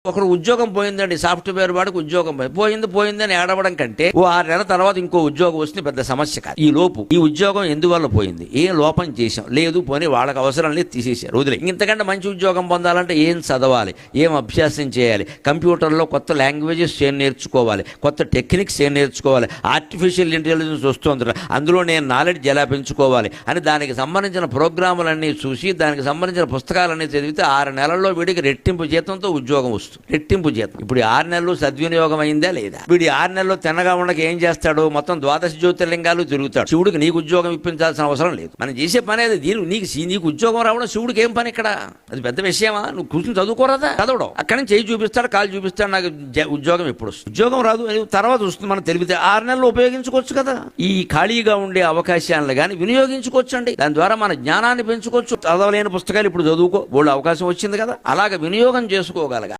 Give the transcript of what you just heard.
ఒకరు ఉద్యోగం పోయిందండి, సాఫ్ట్వేర్ వాడికి ఉద్యోగం పోయిందని ఏడవడం కంటే ఓ 6 నెలల తర్వాత ఇంకో ఉద్యోగం వస్తే పెద్ద సమస్య కాదు. ఈ లోపు ఈ ఉద్యోగం ఎందువల్ల పోయింది, ఏ లోపం చేశాం, లేదు పోనీ వాళ్ళకి అవసరం లేదు తీసేశారు, వదిలే. ఇంతకంటే మంచి ఉద్యోగం పొందాలంటే ఏం చదవాలి, ఏం అభ్యాసం చేయాలి, కంప్యూటర్లో కొత్త లాంగ్వేజెస్ ఏం నేర్చుకోవాలి, కొత్త టెక్నిక్స్ ఏం నేర్చుకోవాలి, ఆర్టిఫిషియల్ ఇంటెలిజెన్స్ వస్తుంది, అందులో నేను నాలెడ్జ్ ఎలా పెంచుకోవాలి అని దానికి సంబంధించిన ప్రోగ్రాములన్నీ చూసి దానికి సంబంధించిన పుస్తకాలన్నీ చదివితే 6 నెలల్లో వీడికి రెట్టింపు జీతంతో ఉద్యోగం వస్తుంది. రెట్టింపు జీతం. ఇప్పుడు 6 నెలలు సద్వినియోగం అయిందా లేదా? వీడి 6 నెలలు తిన్నగా ఉండక ఏం చేస్తాడు, మొత్తం ద్వాదశ జ్యోతిర్లింగాలు తిరుగుతాడు. శివుడికి నీకు ఉద్యోగం ఇప్పించాల్సిన అవసరం లేదు. మనం చేసే పని అది. నీకు ఉద్యోగం రావడం శివుడికి ఏం పని ఇక్కడ? అది పెద్ద విషయమా? నువ్వు కూర్చుని చదువుకోరాదా? చదవడం అక్కడి నుంచి చేయి చూపిస్తాడు, కాలు చూపిస్తాడు, నాకు ఉద్యోగం ఎప్పుడు వస్తుంది, ఉద్యోగం రాదు తర్వాత వస్తుంది. మనం తెలివితే 6 నెలలు ఉపయోగించుకోవచ్చు కదా. ఈ ఖాళీగా ఉండే అవకాశాలను కానీ వినియోగించుకోవచ్చండి. దాని ద్వారా మన జ్ఞానాన్ని పెంచుకోవచ్చు. చదవలేని పుస్తకాలు ఇప్పుడు చదువుకో, బోల్డ్ అవకాశం వచ్చింది కదా. అలాగ వినియోగం చేసుకోగలగా.